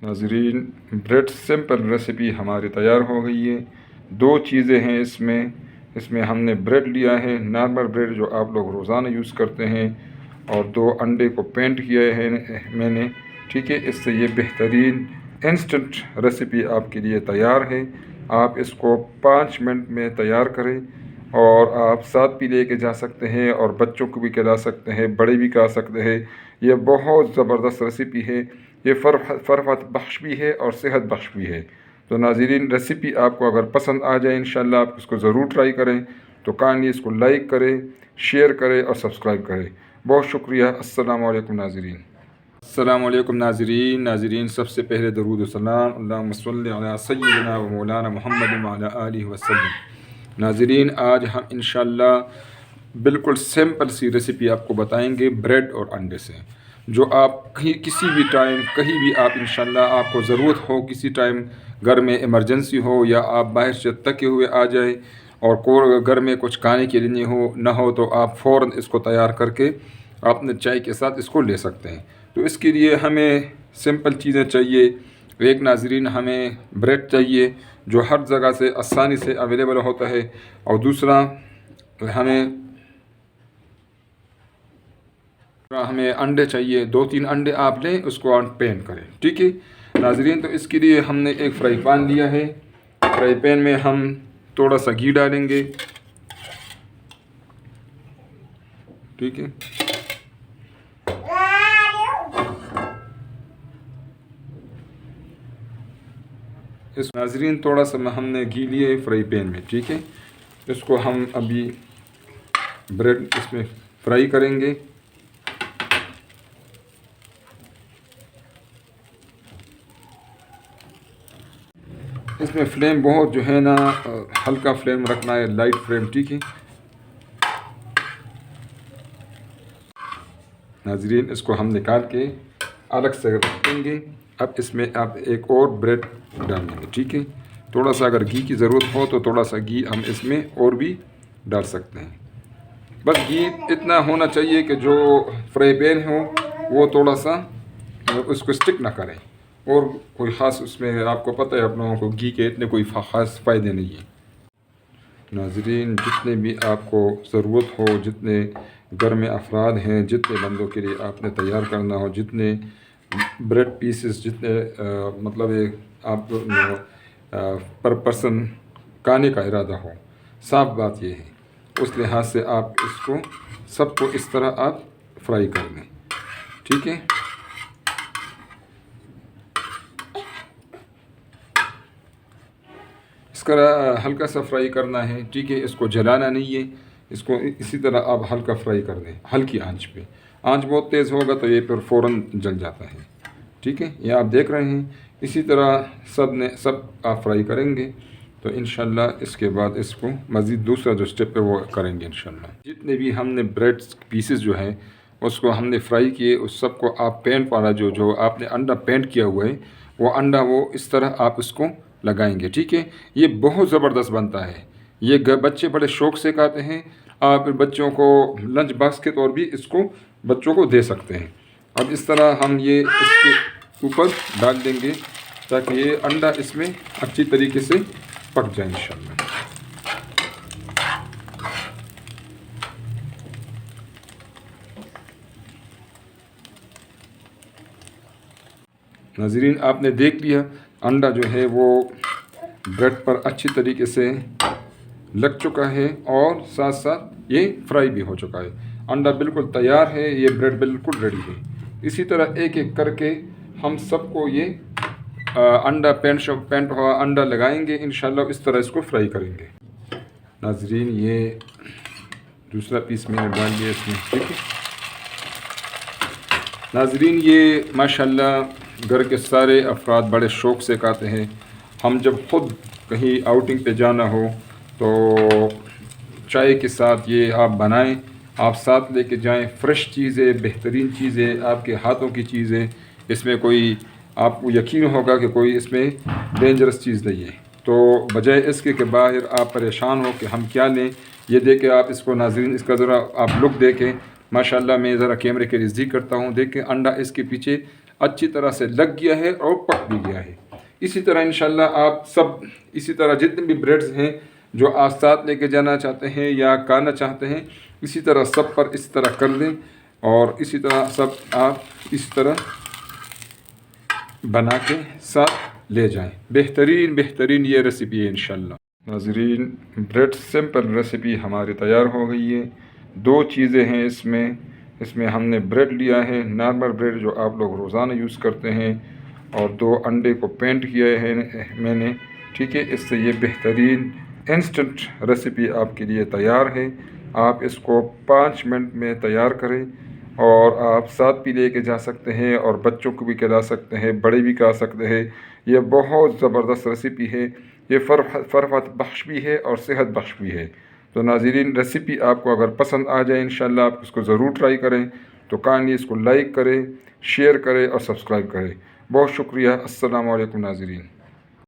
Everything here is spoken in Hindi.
नाज़रीन, ब्रेड सिंपल रेसिपी हमारी तैयार हो गई है। दो चीज़ें हैं इसमें हमने ब्रेड लिया है, नॉर्मल ब्रेड जो आप लोग रोज़ाना यूज़ करते हैं, और दो अंडे को पेंट किया है मैंने। ठीक है, इससे ये बेहतरीन इंस्टेंट रेसिपी आपके लिए तैयार है। आप इसको 5 मिनट में तैयार करें और आप साथ भी लेके जा सकते हैं और बच्चों को भी खिला सकते हैं, बड़े भी खा सकते हैं। ये बहुत ज़बरदस्त रेसिपी है। ये फ़रहत बख्श भी है और सेहत बख्श भी है। तो नाज़रीन, रेसिपी आपको अगर पसंद आ जाए इंशाल्लाह आप इसको ज़रूर ट्राई करें। तो काइंडली इसको लाइक करें, शेयर करें और सब्सक्राइब करें। बहुत शुक्रिया। अस्सलाम वालेकुम नाज़रीन। अस्सलाम वालेकुम नाज़रीन, सबसे पहले दरूद व सलाम अल्लाहुम्मा सल्लि अला सय्यिदिना व मौलाना मुहम्मद व अला आलिहि वसल्लम। नाज़रीन, आज हम इंशाल्लाह बिल्कुल सिंपल सी रेसिपी आपको बताएंगे ब्रेड और अंडे से, जो आप कहीं किसी भी टाइम कहीं भी आप इंशाल्लाह आपको ज़रूरत हो, किसी टाइम घर में इमरजेंसी हो या आप बाहर से थके हुए आ जाए और को घर में कुछ खाने के लिए ना हो तो आप फ़ौरन इसको तैयार करके अपने चाय के साथ इसको ले सकते हैं। तो इसके लिए हमें सिंपल चीज़ें चाहिए। एक नाज़रीन, हमें ब्रेड चाहिए जो हर जगह से आसानी से अवेलेबल होता है, और दूसरा हमें अंडे चाहिए। 2-3 अंडे आप लें, उसको आप पेंट करें। ठीक है नाज़रीन, तो इसके लिए हमने एक फ्राई पैन लिया है। फ्राई पैन में हम थोड़ा सा घी डालेंगे। ठीक है, इस नाज़रीन थोड़ा सा हमने घी लिया है फ्राई पैन में। ठीक है, इसको हम अभी ब्रेड इसमें फ्राई करेंगे। इसमें फ्लेम बहुत जो है ना हल्का फ्लेम रखना है, लाइट फ्लेम। ठीक है नाज़रीन, इसको हम निकाल के अलग से रखेंगे। अब इसमें आप एक और ब्रेड डाल देंगे। ठीक है, थोड़ा सा अगर घी की ज़रूरत हो तो थोड़ा सा घी हम इसमें और भी डाल सकते हैं। बस घी इतना होना चाहिए कि जो फ्राई पैन हो वो थोड़ा सा उसको स्टिक ना करें, और कोई ख़ास उसमें आपको पता है आप लोगों को घी के इतने कोई ख़ास फ़ायदे नहीं है। नाज़रीन, जितने भी आपको ज़रूरत हो, जितने घर में अफराद हैं, जितने बंदों के लिए आपने तैयार करना हो, जितने ब्रेड पीसेस जितने मतलब एक आप पर पर्सन खाने का इरादा हो, साफ बात यह है, उस लिहाज से आप इसको सबको इस तरह आप फ्राई कर लें। ठीक है, इसका हल्का सा फ्राई करना है। ठीक है, इसको जलाना नहीं है, इसको इसी तरह आप हल्का फ्राई कर दें, हल्की आंच पे। आंच बहुत तेज़ होगा तो ये फिर फ़ौरन जल जाता है। ठीक है, ये आप देख रहे हैं। इसी तरह सब आप फ्राई करेंगे तो इंशाल्लाह इसके बाद इसको मज़ीद दूसरा जो स्टेप है वो करेंगे इंशाल्लाह। जितने भी हमने ब्रेड पीसेस जो हैं उसको हमने फ्राई किए, उस सब को आप पेंट वाला जो आपने अंडा पेंट किया हुआ है वो अंडा वो इस तरह आप इसको लगाएंगे। ठीक है, ये बहुत ज़बरदस्त बनता है। ये बच्चे बड़े शौक़ से खाते हैं। आप बच्चों को लंच बॉक्स के तौर भी इसको बच्चों को दे सकते हैं। अब इस तरह हम ये इसके ऊपर डाल देंगे ताकि ये अंडा इसमें अच्छी तरीके से पक जाए इंशाल्लाह। नाज़रीन, आपने देख लिया अंडा जो है वो ब्रेड पर अच्छी तरीके से लग चुका है और साथ साथ ये फ्राई भी हो चुका है। अंडा बिल्कुल तैयार है, ये ब्रेड बिल्कुल रेडी है। इसी तरह एक एक करके हम सबको ये अंडा पेंट हुआ अंडा लगाएंगे इंशाल्लाह। इस तरह इसको फ्राई करेंगे। नाज़रीन, ये दूसरा पीस मैंने डाल दिया इसमें। ठीक है नाज़रीन, ये माशाल्लाह घर के सारे अफराद बड़े शौक़ से खाते हैं। हम जब ख़ुद कहीं आउटिंग पे जाना हो तो चाय के साथ ये आप बनाएं, आप साथ लेके जाएं। फ़्रेश चीज़ें, बेहतरीन चीज़ें, आपके हाथों की चीज़ें, इसमें कोई आपको यकीन होगा कि कोई इसमें डेंजरस चीज़ नहीं है। तो बजाय इसके कि बाहर आप परेशान हो कि हम क्या लें, ये देखें आप इसको। नाज़रीन, इसका ज़रा आप लुक देखें। माशाल्लाह, मैं ज़रा कैमरे के नज़दीक करता हूँ। देखें अंडा इसके पीछे अच्छी तरह से लग गया है और पक भी गया है। इसी तरह इंशाल्लाह आप सब इसी तरह जितने भी ब्रेड्स हैं जो आप साथ लेके जाना चाहते हैं या खाना चाहते हैं, इसी तरह सब पर इस तरह कर दें और इसी तरह सब आप इस तरह बना के साथ ले जाएं। बेहतरीन ये रेसिपी है इंशाल्लाह। नाज़रीन, ब्रेड सिंपल रेसिपी हमारी तैयार हो गई है। दो चीज़ें हैं इसमें हमने ब्रेड लिया है, नॉर्मल ब्रेड जो आप लोग रोज़ाना यूज़ करते हैं, और 2 अंडे को पेंट किया है मैंने, ठीक है। इससे ये बेहतरीन इंस्टेंट रेसिपी आपके लिए तैयार है। आप इसको 5 मिनट में तैयार करें और आप साथ भी लेके जा सकते हैं और बच्चों को भी खिला सकते हैं, बड़े भी खा सकते हैं। ये बहुत ज़बरदस्त रेसिपी है, ये फ़रहत बख्श भी है और सेहत बख्श भी है। तो नाज़रीन, रेसिपी आपको अगर पसंद आ जाए इंशाल्लाह आप इसको ज़रूर ट्राई करें। तो काइंडली इसको लाइक करें, शेयर करें और सब्सक्राइब करें। बहुत शुक्रिया। अस्सलामु अलैकुम नाज़रीन।